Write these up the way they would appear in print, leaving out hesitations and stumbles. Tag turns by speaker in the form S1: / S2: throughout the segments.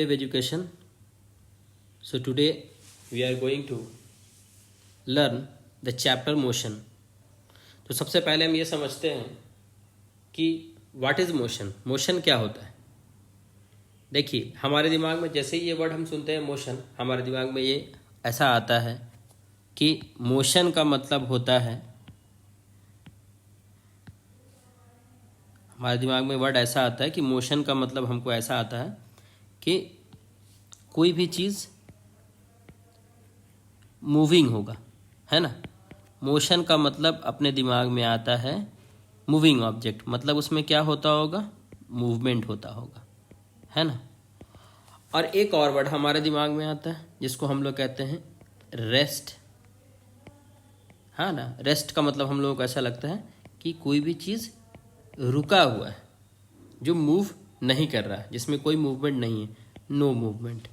S1: Education. So today we are going to learn the chapter motion. तो सबसे पहले हम ये समझते हैं कि व्हाट इज मोशन। मोशन क्या होता है। देखिए हमारे दिमाग में जैसे ही ये वर्ड हम सुनते हैं मोशन, हमारे दिमाग में ये ऐसा आता है कि मोशन का मतलब होता है, हमारे दिमाग में वर्ड ऐसा आता है कि मोशन का मतलब हमको ऐसा आता है कि कोई भी चीज़ मूविंग होगा, है ना। मोशन का मतलब अपने दिमाग में आता है मूविंग ऑब्जेक्ट, मतलब उसमें क्या होता होगा, मूवमेंट होता होगा, है ना। और एक और वर्ड हमारे दिमाग में आता है जिसको हम लोग कहते हैं रेस्ट, हाँ ना। रेस्ट का मतलब हम लोगों को ऐसा लगता है कि कोई भी चीज़ रुका हुआ है, जो मूव नहीं कर रहा है, जिसमें कोई मूवमेंट नहीं है, नो मूवमेंट।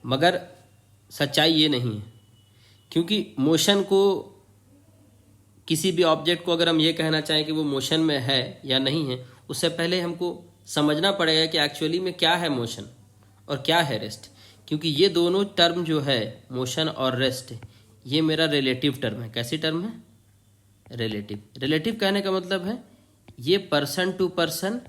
S1: मगर सच्चाई ये नहीं है, क्योंकि मोशन को, किसी भी ऑब्जेक्ट को अगर हम ये कहना चाहें कि वो मोशन में है या नहीं है, उससे पहले हमको समझना पड़ेगा कि एक्चुअली में क्या है मोशन और क्या है रेस्ट। क्योंकि ये दोनों टर्म जो है, मोशन और रेस्ट, ये मेरा रिलेटिव टर्म है। कैसी टर्म है? रिलेटिव। रिलेटिव कहने का मतलब है ये पर्सन टू पर्सन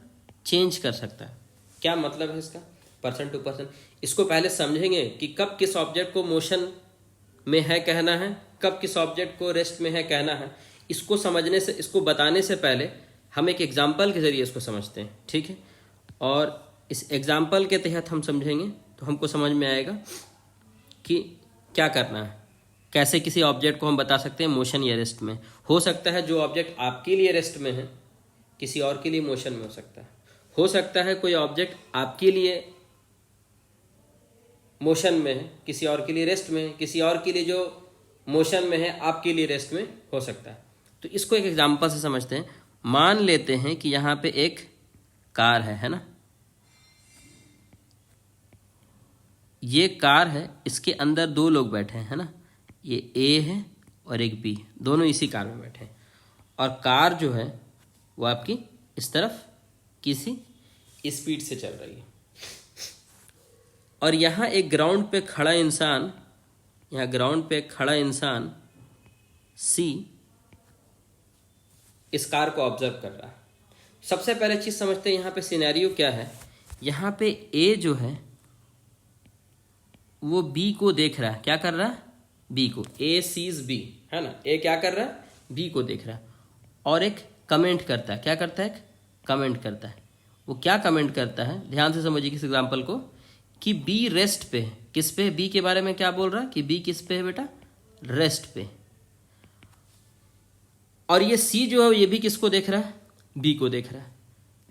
S1: चेंज कर सकता है। क्या मतलब है इसका? Person to person. इसको पहले समझेंगे कि कब किस ऑब्जेक्ट को मोशन में है कहना है, कब किस ऑब्जेक्ट को रेस्ट में है कहना है। इसको समझने से, इसको बताने से पहले हम एक एग्जाम्पल के जरिए इसको समझते हैं, ठीक है। और इस एग्जाम्पल के तहत हम समझेंगे तो हमको समझ में आएगा कि क्या करना है, कैसे किसी ऑब्जेक्ट को हम बता सकते हैं मोशन या रेस्ट में। हो सकता है जो ऑब्जेक्ट आपके लिए रेस्ट में है किसी और के लिए मोशन में हो सकता है कोई ऑब्जेक्ट आपके लिए मोशन में है, किसी और के लिए रेस्ट में है, किसी और के लिए जो मोशन में है आपके लिए रेस्ट में हो सकता है। तो इसको एक एग्जांपल से समझते हैं। मान लेते हैं कि यहाँ पे एक कार है ना। ये कार है, इसके अंदर दो लोग बैठे हैं, है ना। ये ए है और एक बी, दोनों इसी कार में बैठे हैं। और कार जो है वो आपकी इस तरफ किसी स्पीड से चल रही है। और यहाँ एक ग्राउंड पे खड़ा इंसान, यहाँ ग्राउंड पे खड़ा इंसान सी इस कार को ऑब्जर्व कर रहा है। सबसे पहले चीज समझते हैं यहाँ पे सिनेरियो क्या है। यहाँ पे ए जो है वो बी को देख रहा है। क्या कर रहा है? बी को। ए सीज बी, है ना। ए क्या कर रहा है? बी को देख रहा है और एक कमेंट करता है। क्या करता है? कमेंट करता है। वो क्या कमेंट करता है, ध्यान से समझिए इस एग्जाम्पल को, कि बी रेस्ट पे है। किस पे? बी के बारे में क्या बोल रहा है कि बी किस पे है बेटा? रेस्ट पे। और ये सी जो है ये भी किसको देख रहा है? बी को देख रहा है।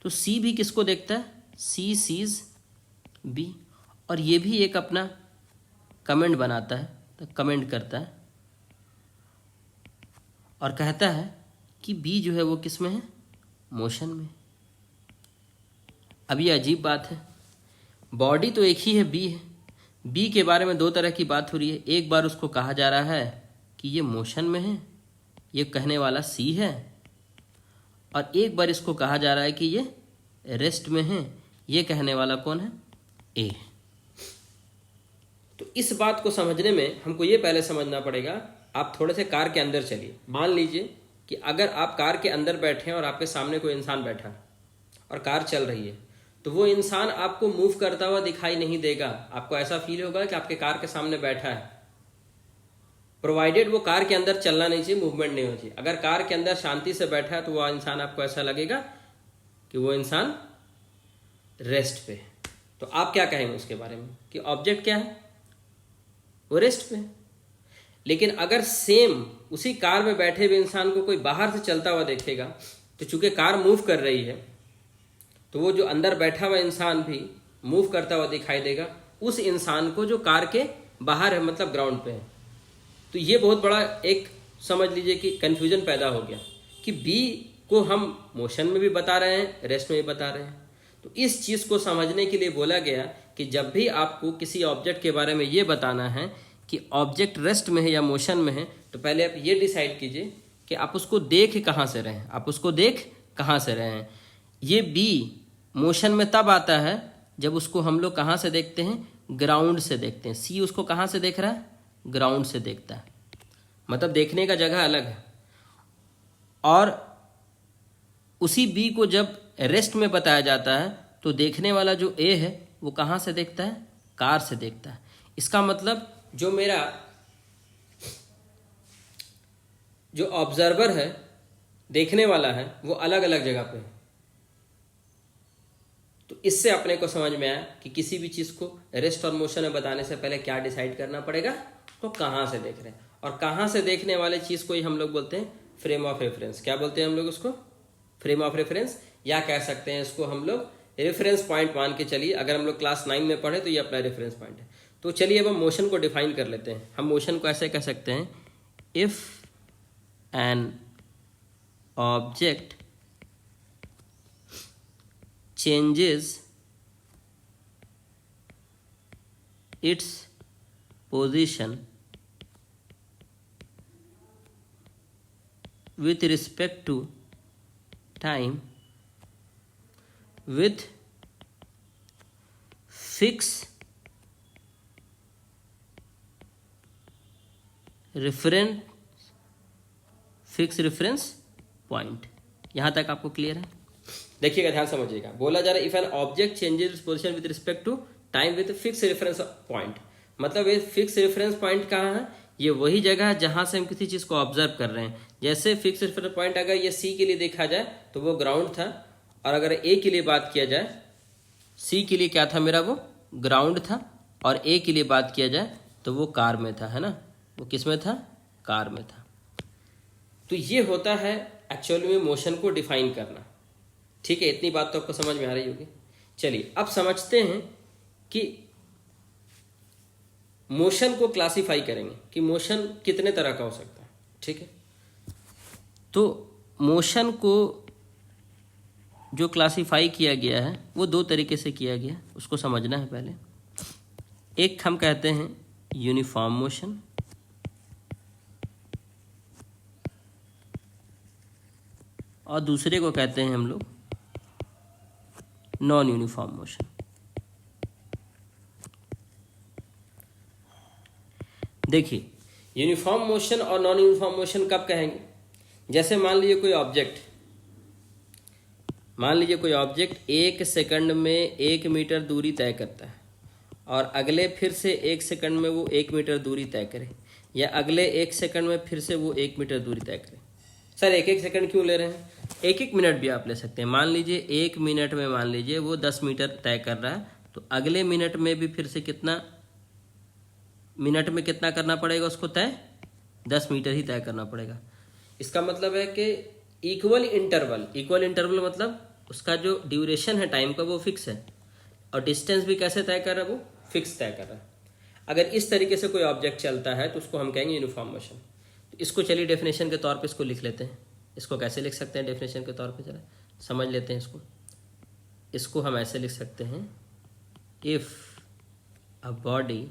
S1: तो सी भी किसको देखता है? She sees B. और ये भी एक अपना कमेंट बनाता है, तो कमेंट करता है और कहता है कि बी जो है वो किस में है? मोशन में। अब ये अजीब बात है, बॉडी तो एक ही है, बी है। बी के बारे में दो तरह की बात हो रही है। एक बार उसको कहा जा रहा है कि ये मोशन में है, ये कहने वाला सी है। और एक बार इसको कहा जा रहा है कि ये रेस्ट में है, ये कहने वाला कौन है? ए। तो इस बात को समझने में हमको ये पहले समझना पड़ेगा। आप थोड़े से कार के अंदर चलिए। मान लीजिए कि अगर आप कार के अंदर बैठे हैं और आपके सामने कोई इंसान बैठा है और कार चल रही है, तो वो इंसान आपको मूव करता हुआ दिखाई नहीं देगा। आपको ऐसा फील होगा कि आपके कार के सामने बैठा है, प्रोवाइडेड वो कार के अंदर चलना नहीं चाहिए, मूवमेंट नहीं होनी चाहिए। अगर कार के अंदर शांति से बैठा है तो वो इंसान, आपको ऐसा लगेगा कि वो इंसान रेस्ट पे है। तो आप क्या कहेंगे उसके बारे में कि ऑब्जेक्ट क्या है? वो रेस्ट पे है। लेकिन अगर सेम उसी कार में बैठे हुए इंसान को कोई बाहर से चलता हुआ देखेगा, तो चूंकि कार मूव कर रही है तो वो जो अंदर बैठा हुआ इंसान भी मूव करता हुआ दिखाई देगा उस इंसान को जो कार के बाहर है, मतलब ग्राउंड पे है। तो ये बहुत बड़ा एक समझ लीजिए कि कंफ्यूजन पैदा हो गया कि बी को हम मोशन में भी बता रहे हैं, रेस्ट में भी बता रहे हैं। तो इस चीज़ को समझने के लिए बोला गया कि जब भी आपको किसी ऑब्जेक्ट के बारे में ये बताना है कि ऑब्जेक्ट रेस्ट में है या मोशन में है, तो पहले आप ये डिसाइड कीजिए कि आप उसको देख कहाँ से रहे हैं, आप उसको देख कहाँ से रहे हैं। ये बी मोशन में तब आता है जब उसको हम लोग कहाँ से देखते हैं, ग्राउंड से देखते हैं। सी उसको कहाँ से देख रहा है, ग्राउंड से देखता है, मतलब देखने का जगह अलग है। और उसी बी को जब रेस्ट में बताया जाता है तो देखने वाला जो ए है वो कहाँ से देखता है, कार से देखता है। इसका मतलब जो मेरा जो ऑब्जर्वर है, देखने वाला है, वो अलग अलग जगह पे है। तो इससे अपने को समझ में आया कि किसी भी चीज़ को रेस्ट और मोशन में बताने से पहले क्या डिसाइड करना पड़ेगा, तो कहाँ से देख रहे हैं। और कहाँ से देखने वाले चीज़ को ही हम लोग बोलते हैं फ्रेम ऑफ रेफरेंस। क्या बोलते हैं हम लोग उसको, फ्रेम ऑफ रेफरेंस, या कह सकते हैं इसको हम लोग रेफरेंस पॉइंट मान के चलिए। अगर हम लोग क्लास 9 में पढ़े तो ये अपना रेफरेंस पॉइंट है। तो चलिए अब हम मोशन को डिफाइन कर लेते हैं। हम मोशन को ऐसे कह सकते हैं, if an object changes its position with respect to time with fixed reference point। यहाँ तक आपको क्लियर है? देखिएगा, ध्यान समझिएगा। बोला जा रहा है if an object changes its position with respect to time with fix reference point. मतलब ये फिक्स रेफरेंस पॉइंट कहाँ है, ये वही जगह है जहां से हम किसी चीज को ऑब्जर्व कर रहे हैं। जैसे फिक्स रेफरेंस पॉइंट अगर ये सी के लिए देखा जाए तो वो ग्राउंड था, और अगर ए के लिए बात किया जाए, सी के लिए क्या था मेरा, वो ग्राउंड था, और ए के लिए बात किया जाए तो वो कार में था, है ना। वो किस में था, कार में था। तो ये होता है एक्चुअली में मोशन को डिफाइन करना। ठीक है, इतनी बात तो आपको समझ में आ रही होगी। चलिए अब समझते हैं कि मोशन को क्लासिफाई करेंगे कि मोशन कितने तरह का हो सकता है। ठीक है, तो मोशन को जो क्लासिफाई किया गया है वो दो तरीके से किया गया, उसको समझना है पहले। एक हम कहते हैं यूनिफॉर्म मोशन, और दूसरे को कहते हैं हम लोग नॉन यूनिफॉर्म मोशन। देखिए, यूनिफॉर्म मोशन और नॉन यूनिफॉर्म मोशन कब कहेंगे, जैसे मान लीजिए कोई ऑब्जेक्ट 1 सेकंड में 1 मीटर दूरी तय करता है, और अगले फिर से 1 सेकंड में वो 1 मीटर दूरी तय करे, या अगले 1 सेकंड में फिर से वो 1 मीटर दूरी तय करे। सर 1-1 सेकंड क्यों ले रहे हैं, 1-1 मिनट भी आप ले सकते हैं। मान लीजिए 1 मिनट में मान लीजिए वो 10 मीटर तय कर रहा है, तो अगले मिनट में भी फिर से कितना करना पड़ेगा उसको तय, 10 मीटर ही तय करना पड़ेगा। इसका मतलब है कि इक्वल इंटरवल मतलब उसका जो ड्यूरेशन है टाइम का वो फिक्स है, और डिस्टेंस भी कैसे तय कर रहा है, वो फिक्स तय कर रहा है। अगर इस तरीके से कोई ऑब्जेक्ट चलता है तो उसको हम कहेंगे यूनिफॉर्म मोशन। तो इसको चलिए डेफिनेशन के तौर पे इसको लिख लेते हैं। इसको कैसे लिख सकते हैं डेफिनेशन के तौर पे, जरा समझ लेते हैं इसको हम ऐसे लिख सकते हैं, if a body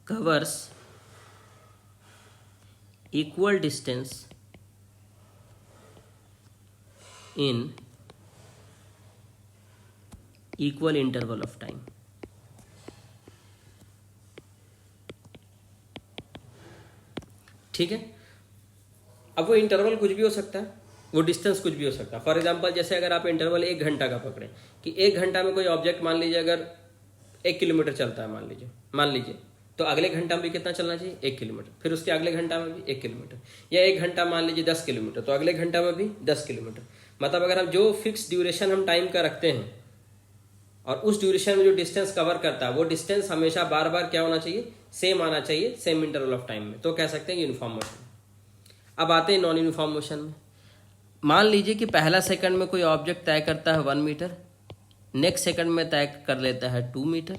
S1: covers equal distance in equal interval of time। ठीक है, अब वो इंटरवल कुछ भी हो सकता है, वो डिस्टेंस कुछ भी हो सकता है। फॉर एग्जांपल जैसे अगर आप इंटरवल 1 घंटा का पकड़ें कि 1 घंटा में कोई ऑब्जेक्ट मान लीजिए अगर 1 किलोमीटर चलता है मान लीजिए, तो अगले घंटा में भी कितना चलना चाहिए, 1 किलोमीटर, फिर उसके अगले घंटा में भी 1 किलोमीटर, या 1 घंटा मान लीजिए 10 किलोमीटर, तो अगले घंटा में भी 10 किलोमीटर। मतलब अगर हम जो फिक्स ड्यूरेशन हम टाइम का रखते हैं और उस ड्यूरेशन में जो डिस्टेंस कवर करता है वो डिस्टेंस हमेशा बार बार क्या होना चाहिए, सेम आना चाहिए, सेम इंटरवल ऑफ टाइम में, तो कह सकते हैं यूनिफॉर्म मोशन। अब आते हैं नॉन यूनिफॉर्म मोशन में। मान लीजिए कि पहला सेकंड में कोई ऑब्जेक्ट तय करता है 1 मीटर, नेक्स्ट सेकंड में तय कर लेता है 2 मीटर,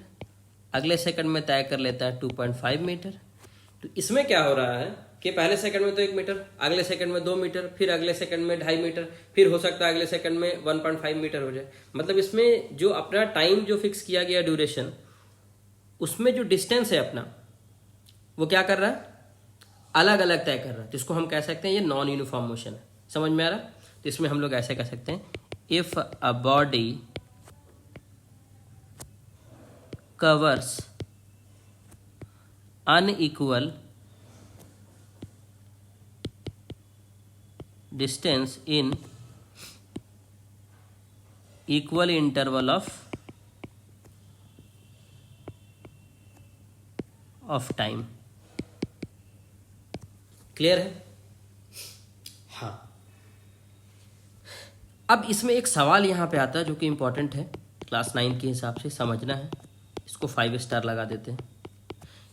S1: अगले सेकंड में तय कर लेता है 2.5 मीटर। तो इसमें क्या हो रहा है कि पहले सेकंड में तो 1 मीटर, अगले सेकंड में 2 मीटर, फिर अगले सेकंड में 2.5 मीटर, फिर हो सकता है अगले सेकंड में 1.5 मीटर हो जाए। मतलब इसमें जो अपना टाइम जो फिक्स किया गया ड्यूरेशन, उसमें जो डिस्टेंस है अपना, वो क्या कर रहा है, अलग अलग तय कर रहा है। तो इसको हम कह सकते हैं ये नॉन यूनिफॉर्म मोशन है। समझ में आ रहा है? तो इसमें हम लोग ऐसे कह सकते हैं, if a body covers unequal distance in equal interval of time. Clear है? हाँ। अब इसमें एक सवाल यहाँ पे आता है जो कि इम्पोर्टेंट है, क्लास 9 के हिसाब से समझना है, इसको 5 स्टार लगा देते हैं।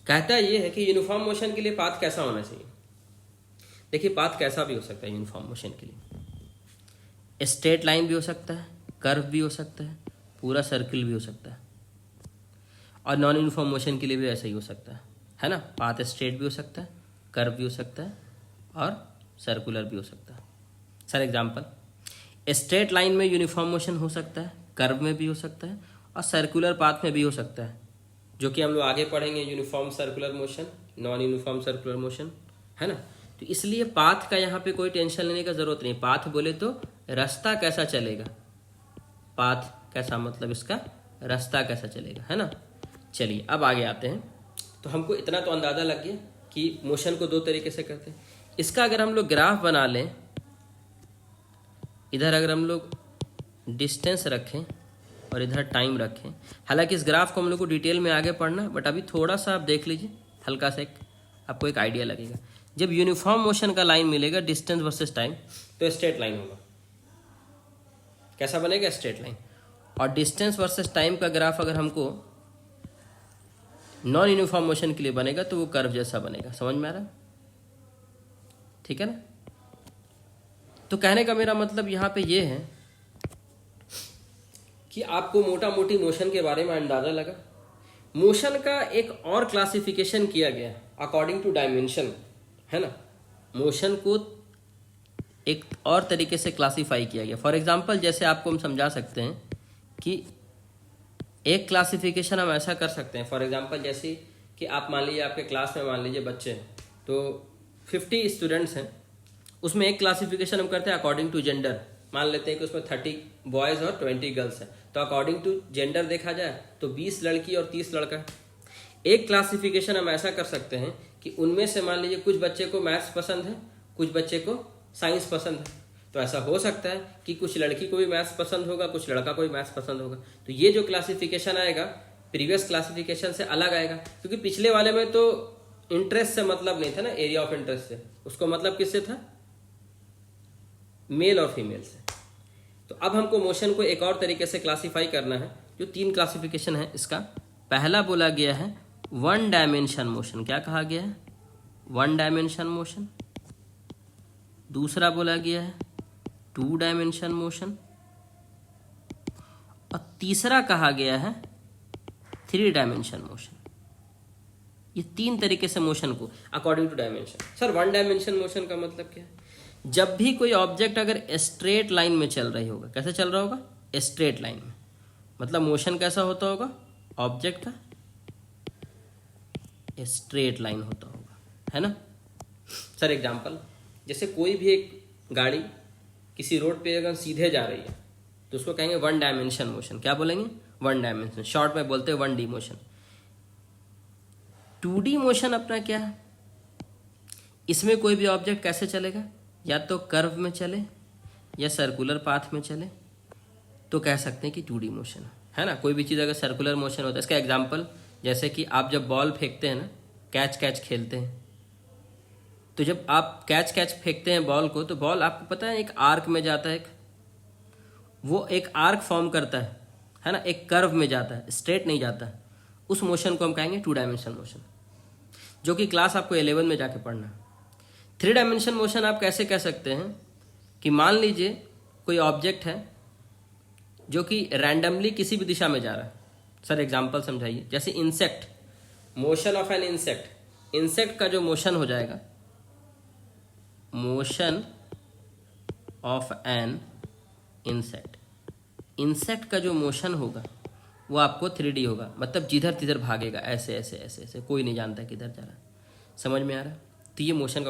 S1: कहता ये है कि यूनिफॉर्म मोशन के लिए पाथ कैसा होना चाहिए। देखिए पाथ कैसा भी हो सकता है यूनिफॉर्म मोशन के लिए, स्ट्रेट लाइन भी हो सकता है, कर्व भी हो सकता है, पूरा सर्किल भी हो सकता है, और नॉन यूनिफॉर्म मोशन के लिए भी ऐसा ही हो सकता है ना। पाथ स्ट्रेट भी हो सकता है, कर्व भी हो सकता है, और सर्कुलर भी हो सकता है। सर एग्जांपल, स्ट्रेट लाइन में यूनिफॉर्म मोशन हो सकता है, कर्व में भी हो सकता है, और सर्कुलर पाथ में भी हो सकता है, जो कि हम लोग आगे पढ़ेंगे, uniform circular motion, non uniform circular motion, है ना। तो इसलिए पाथ का यहाँ पे कोई टेंशन लेने का जरूरत नहीं। पाथ बोले तो रास्ता कैसा चलेगा, पाथ कैसा मतलब इसका रास्ता कैसा चलेगा, है ना। चलिए अब आगे आते हैं। तो हमको इतना तो अंदाज़ा लग गया कि मोशन को 2 तरीके से करते हैं। इसका अगर हम लोग ग्राफ बना लें, इधर अगर हम लोग डिस्टेंस रखें और इधर टाइम रखें, हालांकि इस ग्राफ को हम लोग को डिटेल में आगे पढ़ना, बट अभी थोड़ा सा आप देख लीजिए, हल्का सा आपको एक आइडिया लगेगा। जब यूनिफॉर्म मोशन का लाइन मिलेगा डिस्टेंस वर्सेस टाइम, तो स्ट्रेट लाइन होगा। कैसा बनेगा? Straight line. और डिस्टेंस वर्सेस टाइम का ग्राफ अगर हमको नॉन यूनिफॉर्म मोशन के लिए बनेगा तो वो कर्व जैसा बनेगा। समझ में आ रहा है? ठीक है ना। तो कहने का मेरा मतलब यहाँ पे ये है कि आपको मोटा मोटी मोशन के बारे में अंदाजा लगा। मोशन का एक और क्लासिफिकेशन किया गया है अकॉर्डिंग टू डायमेंशन, है ना। मोशन को एक और तरीके से क्लासीफाई किया गया। फॉर एग्जांपल जैसे आपको हम समझा सकते हैं कि एक क्लासिफिकेशन हम ऐसा कर सकते हैं। फॉर एग्जांपल जैसे कि आप मान लीजिए आपके क्लास में मान लीजिए बच्चे हैं, तो 50 स्टूडेंट्स हैं, उसमें एक क्लासिफिकेशन हम करते हैं अकॉर्डिंग टू जेंडर। मान लेते हैं कि उसमें 30 बॉयज़ और 20 गर्ल्स हैं, तो अकॉर्डिंग टू जेंडर देखा जाए तो 20 लड़की और 30 लड़का। एक क्लासिफिकेशन हम ऐसा कर सकते हैं कि उनमें से मान लीजिए कुछ बच्चे को मैथ्स पसंद है, कुछ बच्चे को साइंस पसंद है। तो ऐसा हो सकता है कि कुछ लड़की को भी मैथ्स पसंद होगा, कुछ लड़का को भी मैथ्स पसंद होगा। तो ये जो क्लासिफिकेशन आएगा प्रीवियस क्लासिफिकेशन से अलग आएगा, क्योंकि पिछले वाले में तो इंटरेस्ट से मतलब नहीं था ना, एरिया ऑफ इंटरेस्ट से, उसको मतलब किससे था? मेल और फीमेल से। तो अब हमको मोशन को एक और तरीके से क्लासिफाई करना है, जो 3 क्लासिफिकेशन है इसका। पहला बोला गया है 1 डायमेंशन मोशन। क्या कहा गया है? 1 डायमेंशन मोशन। दूसरा बोला गया है 2 डायमेंशन मोशन, और तीसरा कहा गया है 3 डायमेंशन मोशन। ये 3 तरीके से मोशन को according to dimension. Sir 1 dimension motion का मतलब क्या है? जब भी कोई ऑब्जेक्ट अगर स्ट्रेट लाइन में चल रही होगा, कैसे चल रहा होगा? स्ट्रेट लाइन में, मतलब मोशन कैसा होता होगा? ऑब्जेक्ट का स्ट्रेट लाइन होता होगा, है ना। सर एग्जांपल, जैसे कोई भी एक गाड़ी किसी रोड पे अगर सीधे जा रही है तो उसको कहेंगे 1 डायमेंशन मोशन। क्या बोलेंगे? 1 डायमेंशन। शॉर्ट में बोलते हैं 1D मोशन। 2D मोशन अपना क्या है? इसमें कोई भी ऑब्जेक्ट कैसे चलेगा? या तो कर्व में चले या सर्कुलर पाथ में चले, तो कह सकते हैं कि 2D मोशन है ना। कोई भी चीज़ अगर सर्कुलर मोशन होता है, इसका एग्जांपल जैसे कि आप जब बॉल फेंकते हैं ना, कैच खेलते हैं, तो जब आप कैच फेंकते हैं बॉल को, तो बॉल आपको पता है एक आर्क में जाता है, वो एक आर्क फॉर्म करता है ना, एक कर्व में जाता है, स्ट्रेट नहीं जाता है। उस मोशन को हम कहेंगे 2 डायमेंशन मोशन, जो कि क्लास आपको 11 में जाके पढ़ना है। 3 डायमेंशन मोशन आप कैसे कह सकते हैं कि मान लीजिए कोई ऑब्जेक्ट है जो कि रैंडमली किसी भी दिशा में जा रहा है। सर एग्जांपल समझाइए। जैसे insect, motion of an insect, insect का जो मोशन हो जाएगा, motion of an insect, insect का जो मोशन होगा वो आपको 3D होगा, मतलब जिधर तिधर भागेगा, ऐसे ऐसे ऐसे ऐसे, कोई नहीं जानता किधर जा रहा। समझ में आ रहा? तो ये मोशन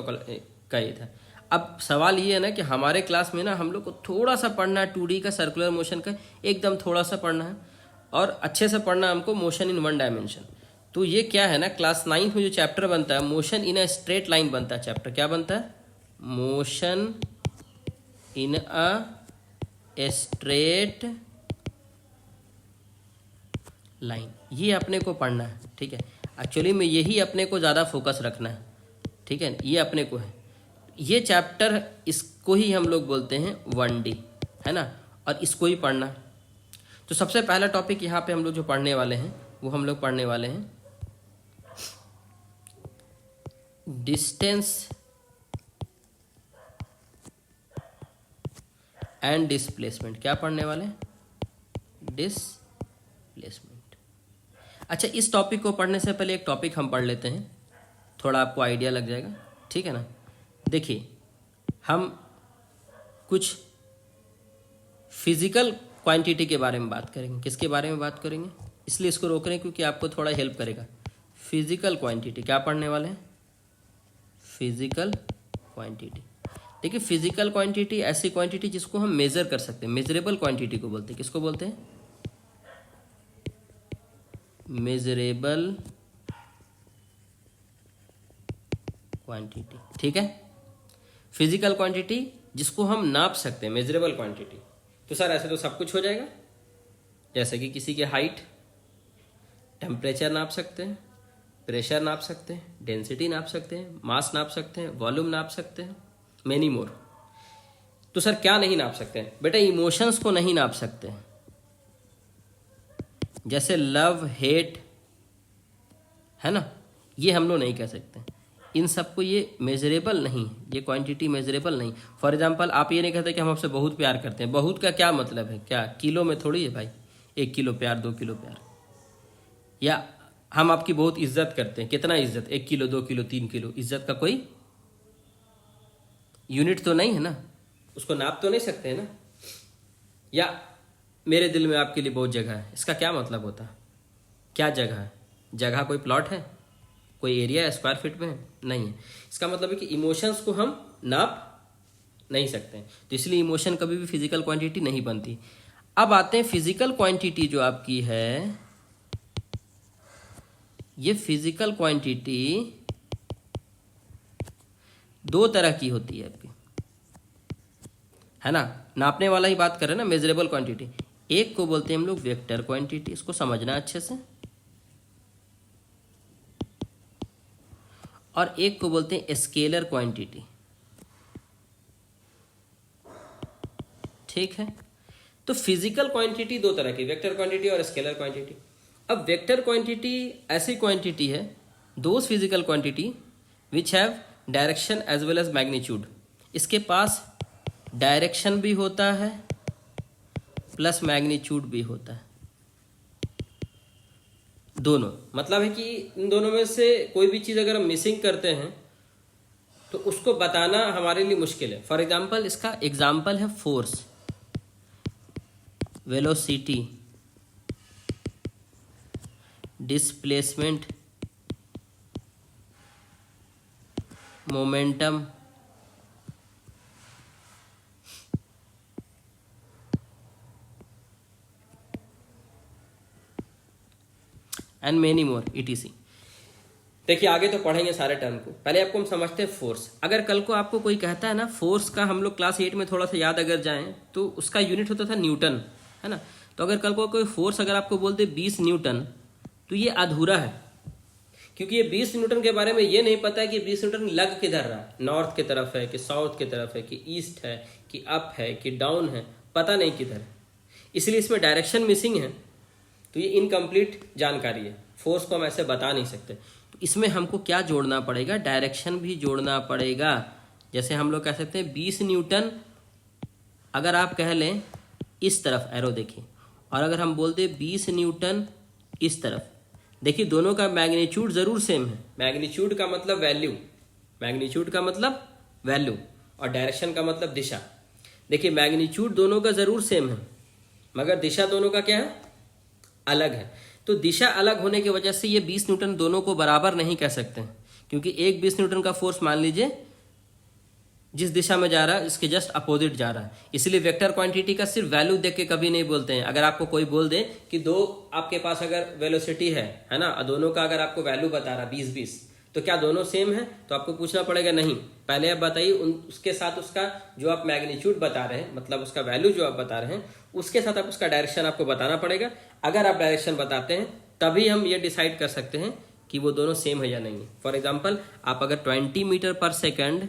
S1: का ये था। अब सवाल ये है ना कि हमारे क्लास में ना हम लोग को थोड़ा सा पढ़ना है 2D का, सर्कुलर मोशन का, एकदम थोड़ा सा पढ़ना है, और अच्छे से पढ़ना हमको मोशन इन वन डायमेंशन। तो ये क्या है ना, क्लास 9 में जो चैप्टर बनता है motion in a straight line बनता है। चैप्टर क्या बनता है? Motion in a straight line. ये अपने को पढ़ना है, ठीक है। एक्चुअली में यही अपने को ज़्यादा फोकस रखना है, ठीक है। ये अपने को है, ये चैप्टर, इसको ही हम लोग बोलते हैं 1D, है ना, और इसको ही पढ़ना। तो सबसे पहला टॉपिक यहाँ पे हम लोग जो पढ़ने वाले हैं वो हम लोग पढ़ने वाले हैं डिस्टेंस एंड डिस्प्लेसमेंट। क्या पढ़ने वाले हैं? डिस्प्लेसमेंट। अच्छा, इस टॉपिक को पढ़ने से पहले एक टॉपिक हम पढ़ लेते हैं, थोड़ा आपको आइडिया लग जाएगा, ठीक है ना। देखिए, हम कुछ फिजिकल क्वांटिटी के बारे में बात करेंगे। किसके बारे में बात करेंगे? इसलिए इसको रोक रहे हैं क्योंकि आपको थोड़ा हेल्प करेगा। फिजिकल क्वांटिटी क्या पढ़ने वाले हैं? Physical quantity. देखिए, फिजिकल क्वांटिटी ऐसी क्वांटिटी जिसको हम मेजर कर सकते हैं, मेजरेबल क्वांटिटी को बोलते हैं। किसको बोलते हैं? मेजरेबल क्वांटिटी, ठीक है। फिजिकल क्वांटिटी जिसको हम नाप सकते हैं, मेजरेबल क्वांटिटी। तो सर ऐसे तो सब कुछ हो जाएगा, जैसे कि किसी की हाइट, टेम्परेचर नाप सकते हैं, प्रेशर नाप सकते हैं, डेंसिटी नाप सकते हैं, मास नाप सकते हैं, वॉल्यूम नाप सकते हैं, मेनी मोर। तो सर क्या नहीं नाप सकते हैं? बेटा, इमोशंस को नहीं नाप सकते हैं, जैसे लव, हेट, है ना, ये हम लोग नहीं कह सकते। इन सबको ये मेजरेबल नहीं, ये क्वांटिटी मेजरेबल नहीं। फॉर एग्जांपल, आप ये नहीं कहते कि हम आपसे बहुत प्यार करते हैं। बहुत का क्या मतलब है? क्या किलो में थोड़ी है भाई, 1 किलो प्यार, 2 किलो प्यार। या हम आपकी बहुत इज्जत करते हैं। कितना इज्जत? 1 किलो, 2 किलो, 3 किलो। इज्जत का कोई यूनिट तो नहीं है ना, उसको नाप तो नहीं सकते हैं ना। या मेरे दिल में आपके लिए बहुत जगह है, इसका क्या मतलब होता है? क्या जगह है? जगह कोई प्लॉट है, कोई एरिया है, स्क्वायर फीट में है? नहीं है। इसका मतलब है कि इमोशंस को हम नाप नहीं सकते हैं, तो इसलिए इमोशन कभी भी फिजिकल क्वांटिटी नहीं बनती। अब आते हैं फिजिकल क्वांटिटी जो आपकी है, ये फिजिकल क्वांटिटी 2 तरह की होती है आपकी, है ना। नापने वाला ही बात कर रहे हैं ना, मेजरेबल क्वांटिटी। एक को बोलते हैं हम लोग वेक्टर क्वांटिटी, इसको समझना अच्छे से, और एक को बोलते हैं स्केलर क्वांटिटी, ठीक है। तो फिजिकल क्वांटिटी 2 तरह की, वेक्टर क्वांटिटी और स्केलर क्वांटिटी। अब वेक्टर क्वांटिटी ऐसी क्वांटिटी है, those physical quantity which have direction as well as magnitude. इसके पास डायरेक्शन भी होता है प्लस मैग्नीट्यूड भी होता है, दोनों। मतलब है कि इन दोनों में से कोई भी चीज़ अगर हम मिसिंग करते हैं तो उसको बताना हमारे लिए मुश्किल है। फॉर एग्जाम्पल, इसका एग्जाम्पल है force, velocity, displacement, momentum, and many more ETC। देखिए, आगे तो पढ़ेंगे सारे टर्म को, पहले आपको हम समझते हैं फोर्स। अगर कल को आपको कोई कहता है ना, फोर्स का हम लोग क्लास 8 में थोड़ा सा याद अगर जाएं तो उसका यूनिट होता था न्यूटन, है ना। तो अगर कल को कोई फोर्स अगर आपको बोल दे 20 न्यूटन, तो ये अधूरा है, क्योंकि ये 20 न्यूटन के बारे में ये नहीं पता है कि 20 न्यूटन लग किधर रहा है, नॉर्थ की तरफ है कि साउथ की तरफ है कि ईस्ट है कि अप है कि डाउन है, पता नहीं किधर है। इसलिए इसमें डायरेक्शन मिसिंग है, तो ये इनकम्प्लीट जानकारी है। फोर्स को हम ऐसे बता नहीं सकते, तो इसमें हमको क्या जोड़ना पड़ेगा? डायरेक्शन भी जोड़ना पड़ेगा। जैसे हम लोग कह सकते हैं 20 न्यूटन, अगर आप कह लें इस तरफ एरो देखिए, और अगर हम बोल दें 20 न्यूटन इस तरफ, देखिए दोनों का मैग्नीट्यूड ज़रूर सेम है। मैग्नीट्यूड का मतलब वैल्यू, मैग्नीट्यूड का मतलब वैल्यू, और डायरेक्शन का मतलब दिशा। देखिए, मैग्नीट्यूड दोनों का ज़रूर सेम है, मगर दिशा दोनों का क्या है? अलग है। तो दिशा अलग होने की वजह से ये 20 न्यूटन दोनों को बराबर नहीं कह सकते हैं, क्योंकि एक 20 न्यूटन का फोर्स मान लीजिए जिस दिशा में जा रहा है इसके जस्ट अपोजिट जा रहा है। इसलिए वेक्टर क्वांटिटी का सिर्फ वैल्यू देख के कभी नहीं बोलते हैं। अगर आपको कोई बोल दे कि दो आपके पास अगर वेलोसिटी है ना, दोनों का अगर आपको वैल्यू बता रहा 20-20, तो क्या दोनों सेम है? तो आपको पूछना पड़ेगा नहीं, पहले आप बताइए उसके साथ उसका जो आप मैग्नीट्यूड बता रहे हैं, मतलब उसका वैल्यू जो आप बता रहे हैं, उसके साथ आप उसका डायरेक्शन आपको बताना पड़ेगा। अगर आप डायरेक्शन बताते हैं तभी हम ये डिसाइड कर सकते हैं कि वो दोनों सेम है या नहीं है। फॉर एग्जाम्पल, आप अगर 20 मीटर पर सेकेंड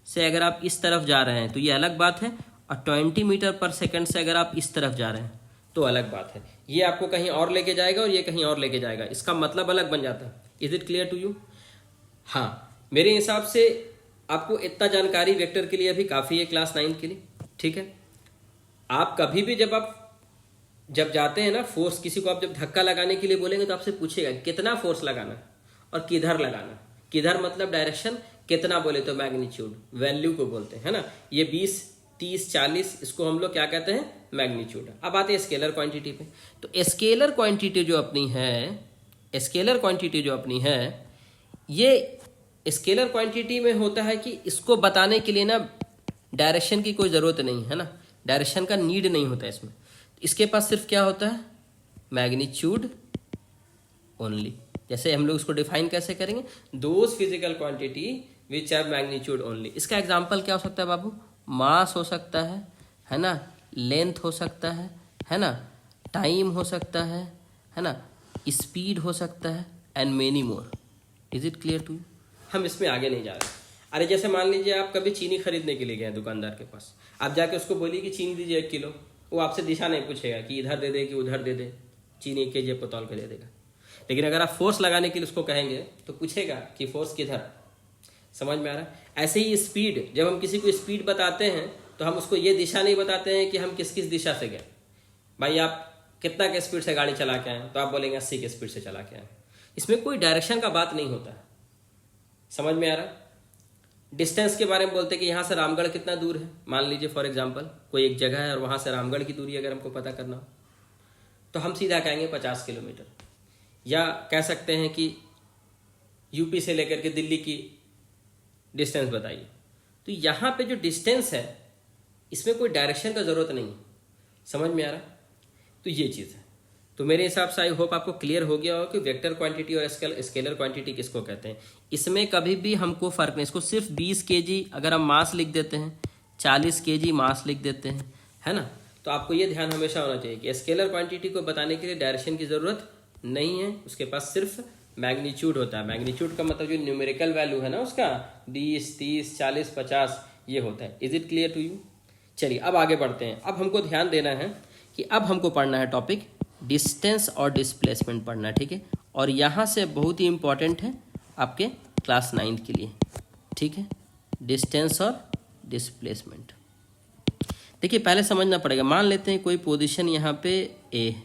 S1: से अगर आप इस तरफ जा रहे हैं तो ये अलग बात है, और 20 मीटर पर सेकेंड से अगर आप इस तरफ जा रहे हैं तो अलग बात है। ये आपको कहीं और लेके जाएगा और ये कहीं और लेके जाएगा, इसका मतलब अलग बन जाता है। Is it clear to you? हाँ, मेरे हिसाब से आपको इतना जानकारी वेक्टर के लिए अभी काफ़ी है क्लास 9 के लिए, ठीक है। आप कभी भी जब जाते हैं ना, फोर्स किसी को आप जब धक्का लगाने के लिए बोलेंगे तो आपसे पूछेगा कितना फोर्स लगाना और किधर लगाना। किधर मतलब डायरेक्शन, कितना बोले तो मैग्नीट्यूड, वैल्यू को बोलते हैं ना। ये 20, 30, 40 इसको हम लोग क्या कहते हैं? मैग्नीट्यूड। अब आते हैं स्केलर क्वांटिटी पे। तो स्केलर क्वांटिटी जो अपनी है, ये स्केलर क्वांटिटी में होता है कि इसको बताने के लिए ना डायरेक्शन की कोई ज़रूरत नहीं है ना, डायरेक्शन का नीड नहीं होता इसमें। इसके पास सिर्फ क्या होता है? Magnitude only. जैसे हम लोग इसको डिफाइन कैसे करेंगे? Those physical quantity which have magnitude only. इसका एग्जांपल क्या हो सकता है बाबू? मास हो सकता है ना, लेंथ हो सकता है ना, टाइम हो सकता है ना, स्पीड हो सकता है, and many more. Is it clear to you? हम इसमें आगे नहीं जा रहे। अरे जैसे मान लीजिए आप कभी चीनी खरीदने के लिए गए दुकानदार के पास, आप जाके उसको बोलिए कि चीनी दीजिए 1 किलो, वो आपसे दिशा नहीं पूछेगा कि इधर दे दे कि उधर दे दे, चीनी के जेब तौल के दे देगा। लेकिन अगर आप फोर्स लगाने के लिए उसको कहेंगे तो पूछेगा कि फोर्स किधर। समझ में आ रहा है? ऐसे ही स्पीड, जब हम किसी को स्पीड बताते हैं तो हम उसको ये दिशा नहीं बताते हैं कि हम किस किस दिशा से गए। भाई आप कितना के स्पीड से गाड़ी चला के आए, तो आप बोलेंगे 80 के स्पीड से चला के आए। इसमें कोई डायरेक्शन का बात नहीं होता है। समझ में आ रहा है? डिस्टेंस के बारे में बोलते हैं कि यहाँ से रामगढ़ कितना दूर है। मान लीजिए फॉर एग्जांपल कोई एक जगह है और वहाँ से रामगढ़ की दूरी अगर हमको पता करना हो तो हम सीधा कहेंगे 50 किलोमीटर। या कह सकते हैं कि यूपी से लेकर के दिल्ली की डिस्टेंस बताइए। तो यहाँ पे जो डिस्टेंस है इसमें कोई डायरेक्शन का ज़रूरत नहीं है। समझ में आ रहा है? तो ये चीज़ है। तो मेरे हिसाब से आई होप आपको क्लियर हो गया हो कि वेक्टर क्वांटिटी और स्केलर क्वांटिटी किसको कहते हैं। इसमें कभी भी हमको फ़र्क नहीं। इसको सिर्फ 20 kg अगर हम मास लिख देते हैं, 40 kg मास लिख देते हैं, है ना, तो आपको ये ध्यान हमेशा होना चाहिए कि स्केलर क्वांटिटी को बताने के लिए डायरेक्शन की ज़रूरत नहीं है। उसके पास सिर्फ मैग्नीट्यूड होता है। मैग्नीट्यूड का मतलब जो न्यूमेरिकल वैल्यू है ना उसका 20, 30, 40, 50 ये होता है। Is it clear to you? चलिए अब आगे बढ़ते हैं। अब हमको ध्यान देना है कि अब हमको पढ़ना है टॉपिक डिस्टेंस और डिस्प्लेसमेंट पढ़ना है, ठीक है। और यहाँ से बहुत ही इंपॉर्टेंट है आपके क्लास 9 के लिए, ठीक है, डिस्टेंस और डिस्प्लेसमेंट। देखिए पहले समझना पड़ेगा। मान लेते हैं कोई पोजीशन यहाँ पे ए है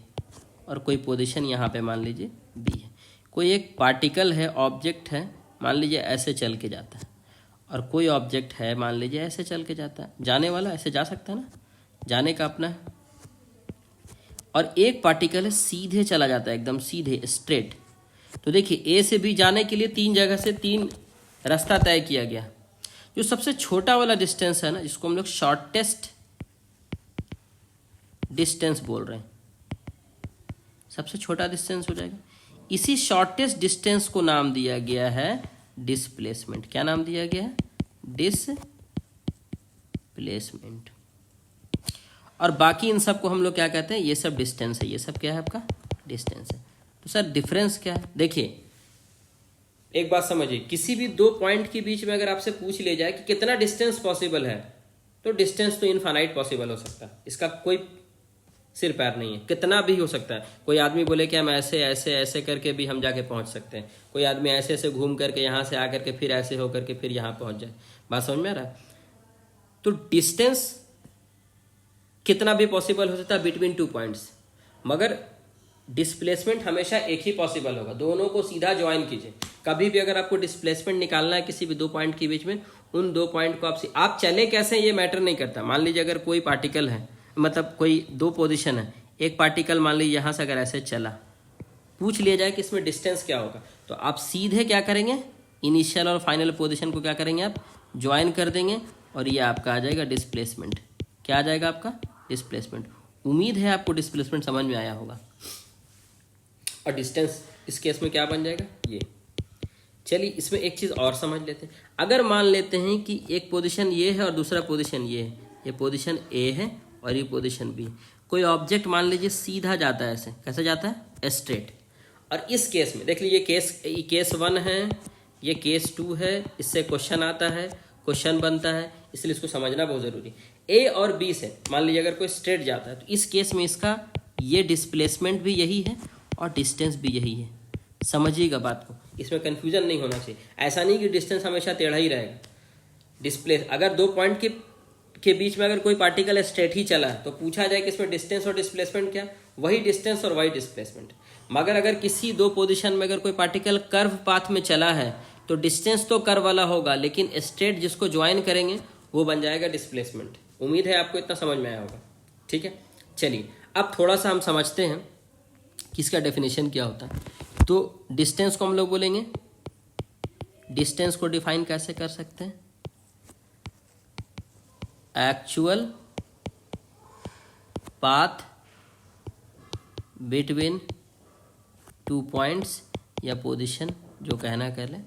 S1: और कोई पोजीशन यहाँ पे मान लीजिए बी है। कोई एक पार्टिकल है, ऑब्जेक्ट है, मान लीजिए ऐसे चल के जाता है, और कोई ऑब्जेक्ट है मान लीजिए ऐसे चल के जाता है। जाने वाला ऐसे जा सकता है ना, जाने का अपना है। और एक पार्टिकल है सीधे चला जाता है, एकदम सीधे स्ट्रेट। तो देखिए ए से बी जाने के लिए 3 जगह से 3 रास्ता तय किया गया। जो सबसे छोटा वाला डिस्टेंस है ना, जिसको हम लोग शॉर्टेस्ट डिस्टेंस बोल रहे हैं, सबसे छोटा डिस्टेंस हो जाएगा। इसी शॉर्टेस्ट डिस्टेंस को नाम दिया गया है डिस्प्लेसमेंट। क्या नाम दिया गया है? डिस्प्लेसमेंट। और बाकी इन सब को हम लोग क्या कहते हैं? ये सब डिस्टेंस है। ये सब क्या है? आपका डिस्टेंस है। तो सर डिफरेंस क्या है? देखिए एक बात समझिए, किसी भी 2 पॉइंट के बीच में अगर आपसे पूछ लिया जाए कि कितना डिस्टेंस पॉसिबल है, तो डिस्टेंस तो इनफाइनाइट पॉसिबल हो सकता है। इसका कोई सिर पैर नहीं है, कितना भी हो सकता है। कोई आदमी बोले कि हम ऐसे ऐसे ऐसे करके भी हम जाके पहुंच सकते हैं। कोई आदमी ऐसे ऐसे घूम करके यहाँ से आकर के फिर ऐसे होकर के फिर यहाँ पहुंच जाए। बात समझ में आ रहा है? तो डिस्टेंस कितना भी पॉसिबल हो सकता है बिटवीन 2 पॉइंट्स, मगर डिस्प्लेसमेंट हमेशा एक ही पॉसिबल होगा। दोनों को सीधा ज्वाइन कीजिए। कभी भी अगर आपको डिस्प्लेसमेंट निकालना है किसी भी 2 पॉइंट के बीच में, उन 2 पॉइंट को आप चले कैसे ये मैटर नहीं करता। मान लीजिए अगर कोई पार्टिकल है, मतलब कोई 2 पोजीशन है, एक पार्टिकल मान लीजिए यहाँ से अगर ऐसे चला, पूछ लिया जाए कि इसमें डिस्टेंस क्या होगा, तो आप सीधे क्या करेंगे? इनिशियल और फाइनल पोजीशन को क्या करेंगे? आप ज्वाइन कर देंगे और ये आपका आ जाएगा डिस्प्लेसमेंट। क्या आ जाएगा आपका? डिस्प्लेसमेंट। उम्मीद है आपको डिस्प्लेसमेंट समझ में आया होगा। और डिस्टेंस इस केस में क्या बन जाएगा? ये। चलिए इसमें एक चीज़ और समझ लेते हैं। अगर मान लेते हैं कि एक पोजीशन ये है और दूसरा पोजीशन ये है, ये पोजीशन ए है और ये पोजीशन बी। कोई ऑब्जेक्ट मान लीजिए सीधा जाता है, ऐसे कैसे जाता है? स्ट्रेट। और इस केस में देख लीजिए, ये केस 1 है, ये केस 2 है, इससे क्वेश्चन आता है, क्वेश्चन बनता है, इसलिए इसको समझना बहुत ज़रूरी। ए और बी से मान लीजिए अगर कोई स्ट्रेट जाता है तो इस केस में इसका ये डिस्प्लेसमेंट भी यही है और डिस्टेंस भी यही है। समझिएगा बात को, इसमें कन्फ्यूजन नहीं होना चाहिए। ऐसा नहीं कि डिस्टेंस हमेशा टेढ़ा ही रहेगा। डिस्प्लेस अगर 2 पॉइंट के बीच में अगर कोई पार्टिकल स्ट्रेट ही चला है तो पूछा जाए कि इसमें डिस्टेंस और डिस्प्लेसमेंट क्या? वही डिस्टेंस और वही डिस्प्लेसमेंट। मगर अगर किसी 2 पोजीशन में अगर कोई पार्टिकल कर्व पाथ में चला है तो डिस्टेंस तो कर्व वाला होगा, लेकिन स्ट्रेट जिसको ज्वाइन करेंगे वो बन जाएगा डिस्प्लेसमेंट। उम्मीद है आपको इतना समझ में आया होगा। ठीक है, चलिए अब थोड़ा सा हम समझते हैं कि इसका डेफिनेशन क्या होता है। तो डिस्टेंस को हम लोग बोलेंगे, डिस्टेंस को डिफाइन कैसे कर सकते हैं? एक्चुअल पाथ बिटवीन 2 पॉइंट्स या पोजीशन, जो कहना कह लें।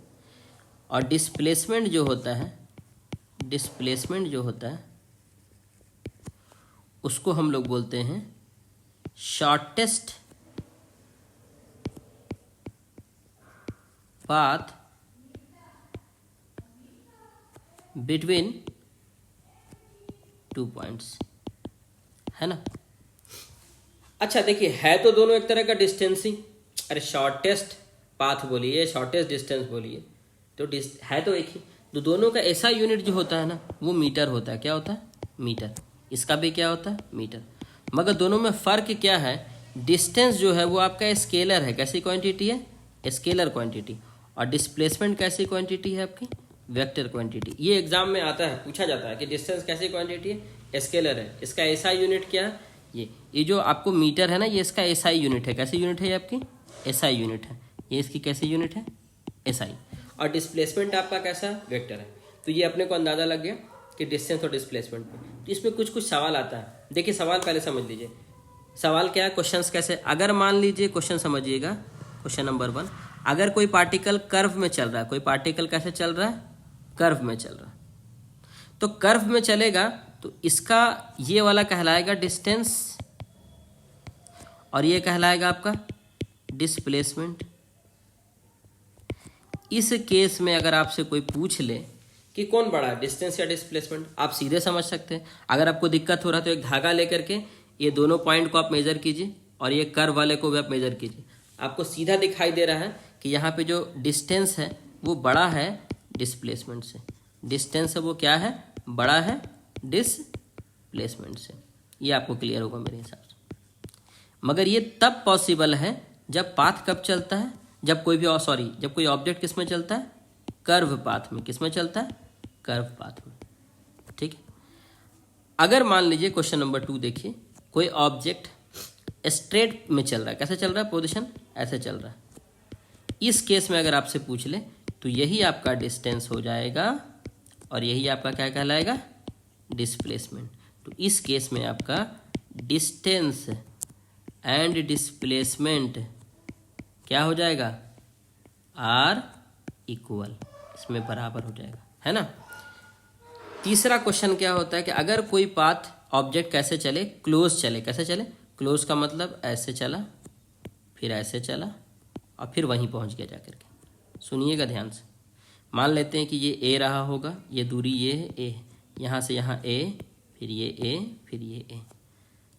S1: और डिस्प्लेसमेंट जो होता है, डिस्प्लेसमेंट जो होता है उसको हम लोग बोलते हैं शॉर्टेस्ट पाथ बिटवीन 2 पॉइंट्स, है ना। अच्छा देखिए, है तो दोनों एक तरह का डिस्टेंस ही। अरे शॉर्टेस्ट पाथ बोलिए, शॉर्टेस्ट डिस्टेंस बोलिए, तो है तो एक ही। तो दोनों का ऐसा यूनिट जो होता है ना वो मीटर होता है। क्या होता है? मीटर। इसका भी क्या होता है? मीटर। मगर दोनों में फ़र्क क्या है? डिस्टेंस जो है वो आपका स्केलर है। कैसी क्वांटिटी है? Scalar quantity. और डिस्प्लेसमेंट कैसी क्वांटिटी है आपकी? Vector quantity. ये एग्जाम में आता है, पूछा जाता है कि डिस्टेंस कैसी क्वांटिटी है? स्केलर है। इसका एसआई यूनिट क्या है? ये जो आपको मीटर है ना, ये इसका एसआई यूनिट है। कैसी यूनिट है ये आपकी? एसआई यूनिट है। ये इसकी कैसी यूनिट है? एसआई। और डिस्प्लेसमेंट आपका कैसा? वेक्टर है। तो ये अपने को अंदाजा लग गया कि डिस्टेंस और डिस्प्लेसमेंट पे। तो इसमें कुछ कुछ सवाल आता है। देखिए सवाल पहले समझ लीजिए। सवाल क्या है? क्वेश्चंस कैसे? अगर मान लीजिए, क्वेश्चन समझिएगा, क्वेश्चन नंबर 1, अगर कोई पार्टिकल कर्व में चल रहा है, कोई पार्टिकल कैसे चल रहा है? कर्व में चल रहा है। तो कर्व में चलेगा तो इसका ये वाला कहलाएगा डिस्टेंस और ये कहलाएगा आपका डिस्प्लेसमेंट। इस केस में अगर आपसे कोई पूछ ले कि कौन बड़ा है, डिस्टेंस या डिस्प्लेसमेंट, आप सीधे समझ सकते हैं। अगर आपको दिक्कत हो रहा है तो एक धागा लेकर के ये दोनों पॉइंट को आप मेजर कीजिए और ये कर्व वाले को भी आप मेजर कीजिए। आपको सीधा दिखाई दे रहा है कि यहाँ पे जो डिस्टेंस है वो बड़ा है डिस्प्लेसमेंट से। डिस्टेंस है वो क्या है? बड़ा है डिस्प्लेसमेंट से। ये आपको क्लियर होगा मेरे हिसाब से। मगर ये तब पॉसिबल है जब पाथ कब चलता है? जब कोई ऑब्जेक्ट किस में चलता है? कर्व पाथ में। किस में चलता है? कर्व पाथ में। ठीक है। अगर मान लीजिए क्वेश्चन नंबर 2 देखिए, कोई ऑब्जेक्ट स्ट्रेट में चल रहा है। कैसे चल रहा है? पोजीशन ऐसे चल रहा है। इस केस में अगर आपसे पूछ ले तो यही आपका डिस्टेंस हो जाएगा और यही आपका क्या कहलाएगा? डिस्प्लेसमेंट। तो इस केस में आपका डिस्टेंस एंड डिस्प्लेसमेंट क्या हो जाएगा? आर इक्वल, इसमें बराबर हो जाएगा, है ना। तीसरा क्वेश्चन क्या होता है कि अगर कोई पाथ ऑब्जेक्ट कैसे चले? क्लोज चले। कैसे चले? क्लोज का मतलब ऐसे चला, फिर ऐसे चला और फिर वहीं पहुंच गया जाकर के। सुनिएगा ध्यान से। मान लेते हैं कि ये ए रहा होगा, ये दूरी ये है ए, यहाँ से यहाँ ए, फिर ये ए, फिर ये ए।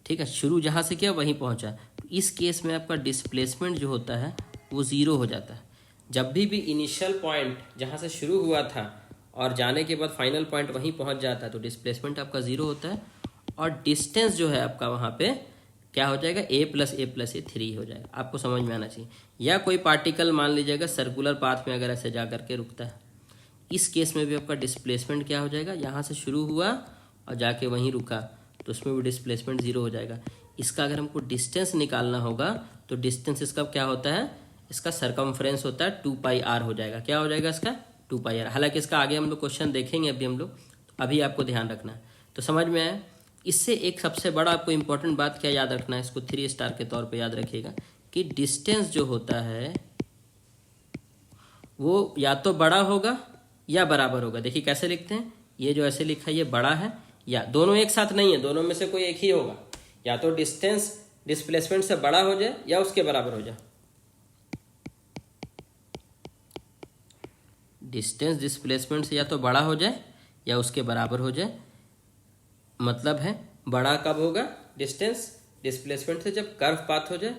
S1: ठीक है, शुरू जहाँ से किया वहीं पहुँचा। तो इस केस में आपका डिस्प्लेसमेंट जो होता है वो ज़ीरो हो जाता है। जब भी इनिशियल पॉइंट जहाँ से शुरू हुआ था और जाने के बाद फाइनल पॉइंट वहीं पहुँच जाता है तो डिस्प्लेसमेंट आपका ज़ीरो होता है और डिस्टेंस जो है आपका वहाँ पे क्या हो जाएगा? a + a + a 3 हो जाएगा। आपको समझ में आना चाहिए। या कोई पार्टिकल मान लीजिएगा सर्कुलर पाथ में अगर ऐसे जा करके रुकता है, इस केस में भी आपका डिस्प्लेसमेंट क्या हो जाएगा? यहाँ से शुरू हुआ और जाके वहीं रुका तो उसमें भी डिस्प्लेसमेंट ज़ीरो हो जाएगा। इसका अगर हमको डिस्टेंस निकालना होगा तो डिस्टेंस इसका क्या होता है? इसका सरकमफ्रेंस होता है 2πr हो जाएगा। क्या हो जाएगा इसका? 2 पाई आर। हालांकि इसका आगे हम लोग क्वेश्चन देखेंगे, अभी हम लोग, अभी आपको ध्यान रखना है। तो समझ में आया। इससे एक सबसे बड़ा आपको इंपॉर्टेंट बात क्या याद रखना है, इसको 3 स्टार के तौर पे याद रखिएगा कि डिस्टेंस जो होता है वो या तो बड़ा होगा या बराबर होगा। देखिए कैसे लिखते हैं, ये जो ऐसे लिखा है ये बड़ा है, या दोनों एक साथ नहीं है, दोनों में से कोई एक ही होगा। या तो डिस्टेंस डिस्प्लेसमेंट से बड़ा हो जाए या उसके बराबर हो जाए। डिस्टेंस डिस्प्लेसमेंट से या तो बड़ा हो जाए या उसके बराबर हो जाए। मतलब है बड़ा कब होगा डिस्टेंस डिस्प्लेसमेंट से, जब कर्व पाथ हो जाए,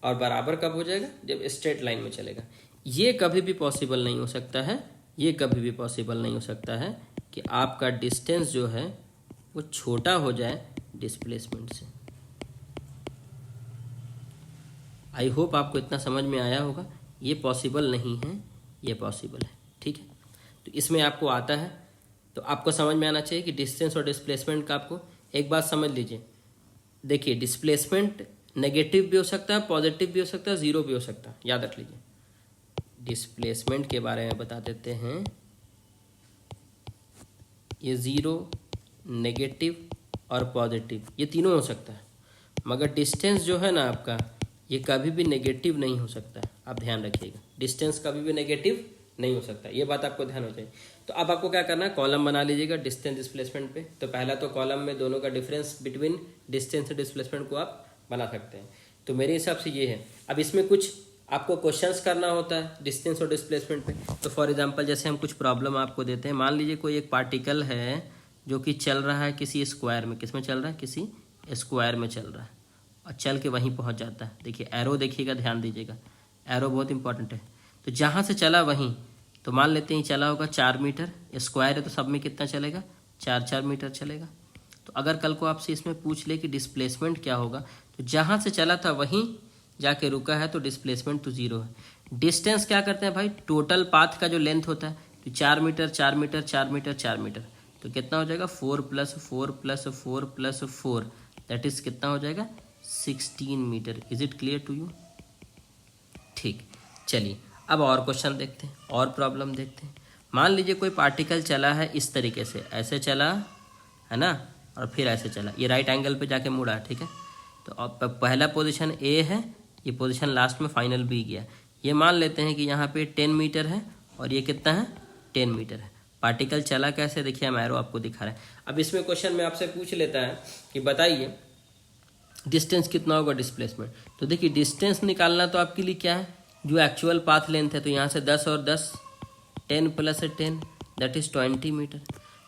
S1: और बराबर कब हो जाएगा, जब स्ट्रेट लाइन में चलेगा। ये कभी भी पॉसिबल नहीं हो सकता है, ये कभी भी पॉसिबल नहीं हो सकता है कि आपका डिस्टेंस जो है वो छोटा हो जाए डिस्प्लेसमेंट से। आई होप आपको इतना समझ में आया होगा। ये पॉसिबल नहीं है, ये पॉसिबल है, ठीक है। तो इसमें आपको आता है, तो आपको समझ में आना चाहिए कि डिस्टेंस और डिस्प्लेसमेंट का आपको एक बात समझ लीजिए। देखिए डिस्प्लेसमेंट नेगेटिव भी हो सकता है, पॉजिटिव भी हो सकता है, जीरो भी हो सकता है, याद रख लीजिए। डिस्प्लेसमेंट के बारे में बता देते हैं, ये जीरो, नेगेटिव और पॉजिटिव ये तीनों हो सकता है, मगर डिस्टेंस जो है ना आपका, ये कभी भी नेगेटिव नहीं हो सकता है। आप ध्यान रखिएगा, डिस्टेंस कभी भी नेगेटिव नहीं हो सकता, ये बात आपको ध्यान हो जाए। तो अब आपको क्या करना है, कॉलम बना लीजिएगा डिस्टेंस डिस्प्लेसमेंट पे। तो पहला तो कॉलम में दोनों का डिफरेंस बिटवीन डिस्टेंस और डिस्प्लेसमेंट को आप बना सकते हैं। तो मेरे हिसाब से ये है। अब इसमें कुछ आपको क्वेश्चंस करना होता है डिस्टेंस और डिस्प्लेसमेंट पे। तो फॉर एग्जांपल जैसे हम कुछ प्रॉब्लम आपको देते हैं, मान लीजिए कोई एक पार्टिकल है जो कि चल रहा है किसी स्क्वायर में, किसमें चल रहा है, किसी स्क्वायर में चल रहा है, और चल के वहीं पहुंच जाता है। देखिए एरो देखिएगा, ध्यान दीजिएगा, एरो बहुत इंपॉर्टेंट है। तो जहाँ से चला वहीं, तो मान लेते हैं चला होगा 4 मीटर, स्क्वायर है तो सब में कितना चलेगा, 4 मीटर चलेगा। तो अगर कल को आपसे इसमें पूछ ले कि डिस्प्लेसमेंट क्या होगा, तो जहाँ से चला था वहीं जाके रुका है, तो डिस्प्लेसमेंट तो जीरो है। डिस्टेंस क्या करते हैं भाई, टोटल पाथ का जो लेंथ होता है, तो 4 मीटर 4 मीटर 4 मीटर 4 मीटर, तो कितना हो जाएगा 4 + 4 + 4 + 4, दैट इज कितना हो जाएगा 16 metre. Is it clear to you? ठीक, चलिए अब और क्वेश्चन देखते हैं, और प्रॉब्लम देखते हैं। मान लीजिए कोई पार्टिकल चला है इस तरीके से, ऐसे चला है ना, और फिर ऐसे चला, ये राइट एंगल पे जाके मुड़ा, ठीक है। तो अब पहला पोजीशन ए है, ये पोजीशन लास्ट में फाइनल बी गया। ये मान लेते हैं कि यहाँ पे 10 मीटर है और ये कितना है 10 मीटर है। पार्टिकल चला कैसे, देखिए हम एरो आपको दिखा रहे हैं। अब इसमें क्वेश्चन में आपसे पूछ लेता है कि बताइए डिस्टेंस कितना होगा डिस्प्लेसमेंट। तो देखिए डिस्टेंस निकालना तो आपके लिए क्या है, जो एक्चुअल पाथ लेंथ है, तो यहाँ से 10 और 10, 10 + 10 दैट इज 20 मीटर।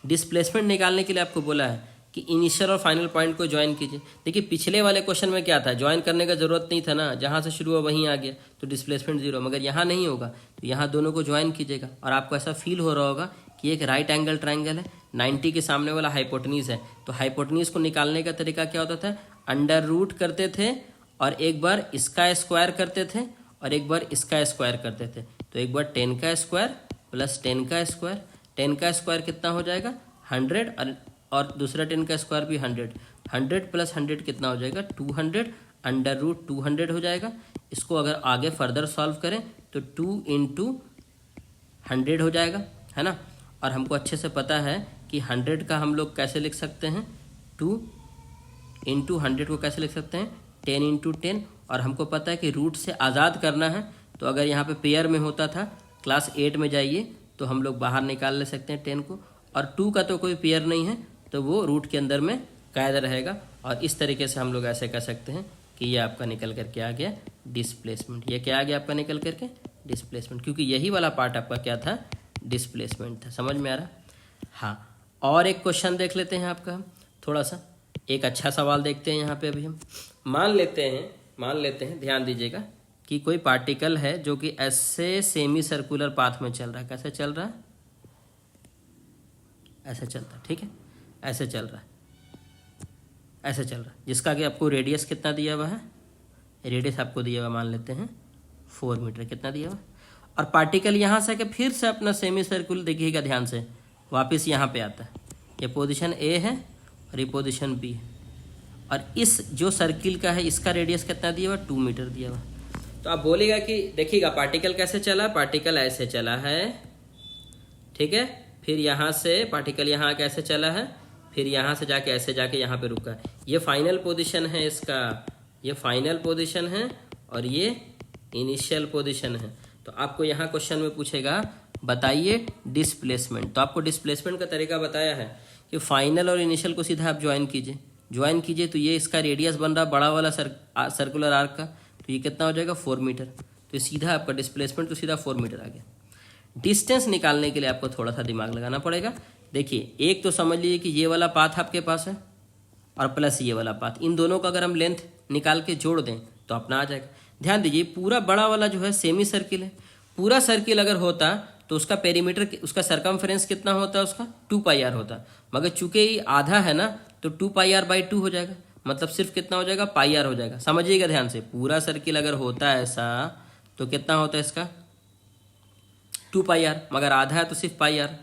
S1: डिस्प्लेसमेंट निकालने के लिए आपको बोला है कि इनिशियल और फाइनल पॉइंट को ज्वाइन कीजिए। देखिए पिछले वाले क्वेश्चन में क्या था, ज्वाइन करने का जरूरत नहीं था ना, जहाँ से शुरू हुआ वहीं आ गया, तो डिस्प्लेसमेंट जीरो। मगर यहाँ नहीं होगा, तो यहाँ दोनों को ज्वाइन कीजिएगा, और आपको ऐसा फील हो रहा होगा कि एक राइट एंगल ट्राइंगल है, 90 के सामने वाला हाइपोटेन्यूज है। तो हाइपोटेन्यूज को निकालने का तरीका क्या होता था, अंडर रूट करते थे, और एक बार इसका स्क्वायर करते थे, और एक बार इसका स्क्वायर करते थे। तो एक बार 10 का स्क्वायर + 10 का स्क्वायर, 10 का स्क्वायर कितना हो जाएगा 100, और दूसरा 10 का स्क्वायर भी 100, 100 + 100 कितना हो जाएगा 200, अंडर रूट 200 हो जाएगा। इसको अगर आगे फर्दर सॉल्व करें तो 2 × 100 हो जाएगा, है ना। और हमको अच्छे से पता है कि 100 का हम लोग कैसे लिख सकते हैं, 2 × 100 को कैसे लिख सकते हैं 10 × 10, और हमको पता है कि रूट से आज़ाद करना है। तो अगर यहाँ पे पेयर में होता था, क्लास 8 में जाइए तो हम लोग बाहर निकाल ले सकते हैं 10 को, और 2 का तो कोई पेयर नहीं है, तो वो रूट के अंदर में कैद रहेगा। और इस तरीके से हम लोग ऐसे कर सकते हैं कि ये आपका निकल करके आ गया डिस्प्लेसमेंट। ये क्या आ गया आपका निकल करके डिस्प्लेसमेंट, क्योंकि यही वाला पार्ट आपका क्या था डिस्प्लेसमेंट था। समझ में आ रहा? हाँ, और एक क्वेश्चन देख लेते हैं आपका, थोड़ा सा एक अच्छा सवाल देखते हैं यहाँ पे। अभी हम मान लेते हैं ध्यान दीजिएगा कि कोई पार्टिकल है जो कि ऐसे सेमी सर्कुलर पाथ में चल रहा है। कैसे चल रहा है, ऐसे चलता है, ठीक है, ऐसे चल रहा है, ऐसे चल रहा है, जिसका कि आपको रेडियस कितना दिया हुआ है, रेडियस आपको दिया हुआ मान लेते हैं 4 मीटर, कितना दिया हुआ। और पार्टिकल यहाँ से कि फिर से अपना सेमी सर्कुलर देखिएगा ध्यान से, वापस यहाँ पे आता है। ये पोजीशन ए है और ये पोजीशन बी है, और इस जो सर्किल का है इसका रेडियस कितना दिया हुआ 2 मीटर दिया हुआ। तो आप बोलेगा कि देखिएगा पार्टिकल कैसे चला, पार्टिकल ऐसे चला है, ठीक है। फिर यहाँ से पार्टिकल यहाँ कैसे चला है, फिर यहाँ से जाके ऐसे जाके यहाँ पे रुका है। ये फाइनल पोजीशन है इसका, ये फाइनल पोजीशन है और ये इनिशियल पोजीशन है। तो आपको यहाँ क्वेश्चन में पूछेगा बताइए डिस्प्लेसमेंट। तो आपको डिस्प्लेसमेंट का तरीका बताया है कि फाइनल और इनिशियल को सीधा आप ज्वाइन कीजिए। तो ये इसका रेडियस बन रहा बड़ा वाला सर्कुलर आर्क का, तो ये कितना हो जाएगा 4 मीटर। तो सीधा आपका डिस्प्लेसमेंट तो सीधा 4 मीटर आ गया। डिस्टेंस निकालने के लिए आपको थोड़ा सा दिमाग लगाना पड़ेगा। देखिए एक तो समझ लीजिए कि ये वाला पाथ आपके पास है और प्लस ये वाला पाथ, इन दोनों का अगर हम लेंथ निकाल के जोड़ दें तो अपना आ जाएगा। ध्यान दीजिए पूरा बड़ा वाला जो है सेमी सर्किल है। पूरा सर्किल अगर होता तो उसका पेरीमीटर, उसका सरकमफ्रेंस कितना होता है, उसका 2 पाई आर होता। मगर चूंकि ये आधा है ना तो 2 पाई आर बाई 2 हो जाएगा, मतलब सिर्फ कितना हो जाएगा पाई आर हो जाएगा। समझिएगा ध्यान से, पूरा सर्किल अगर होता है ऐसा तो कितना होता है इसका 2 पाई आर, मगर आधा है तो सिर्फ पाई आर।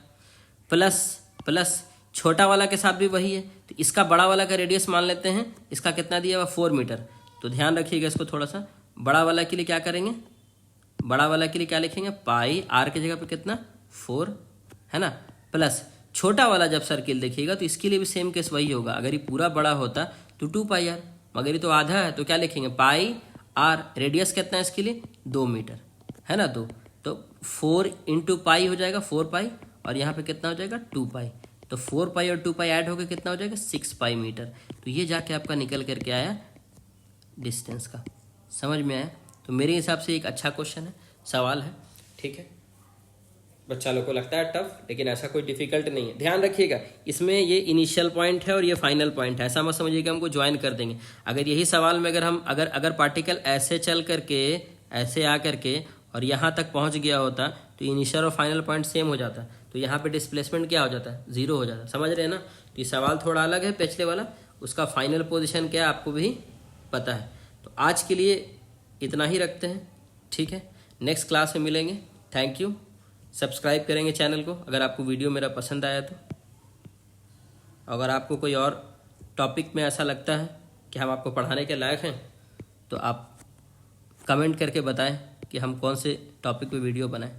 S1: प्लस छोटा वाला के साथ भी वही है, तो इसका बड़ा वाला का रेडियस मान लेते हैं, इसका कितना दिया हुआ 4 मीटर। तो ध्यान रखिएगा इसको थोड़ा सा, बड़ा वाला के लिए क्या करेंगे, बड़ा वाला के लिए क्या लिखेंगे पाई आर की जगह पे कितना 4 है ना, प्लस छोटा वाला जब सर्किल देखिएगा तो इसके लिए भी सेम केस वही होगा। अगर ये पूरा बड़ा होता तो 2 पाई आर, मगर ये तो आधा है तो क्या लिखेंगे पाई आर। रेडियस कितना है इसके लिए 2 मीटर है ना, 2 तो 4 इंटू पाई हो जाएगा 4 पाई और यहाँ पे कितना हो जाएगा 2 पाई। तो 4 पाई और 2 पाई ऐड होकर कितना हो जाएगा 6 पाई मीटर। तो ये जाके आपका निकल करके आया डिस्टेंस का। समझ में आया? तो मेरे हिसाब से एक अच्छा क्वेश्चन है, सवाल है। ठीक है, बच्चा लोग को लगता है टफ, लेकिन ऐसा कोई डिफिकल्ट नहीं है। ध्यान रखिएगा इसमें ये इनिशियल पॉइंट है और ये फाइनल पॉइंट है, ऐसा मत समझिएगा हमको ज्वाइन कर देंगे। अगर यही सवाल में अगर पार्टिकल ऐसे चल करके ऐसे आ करके और यहाँ तक पहुँच गया होता तो इनिशियल और फाइनल पॉइंट सेम हो जाता, तो यहाँ पे डिस्प्लेसमेंट क्या हो जाता है 0 हो जाता। समझ रहे हैं ना? तो ये सवाल थोड़ा अलग है पिछले वाला, उसका फाइनल पोजीशन क्या है आपको भी पता है। तो आज के लिए इतना ही रखते हैं, ठीक है, नेक्स्ट क्लास में मिलेंगे। Thank you. सब्सक्राइब करेंगे चैनल को अगर आपको वीडियो मेरा पसंद आया तो। अगर आपको कोई और टॉपिक में ऐसा लगता है कि हम आपको पढ़ाने के लायक हैं तो आप कमेंट करके बताएं कि हम कौन से टॉपिक पे वीडियो बनाएं।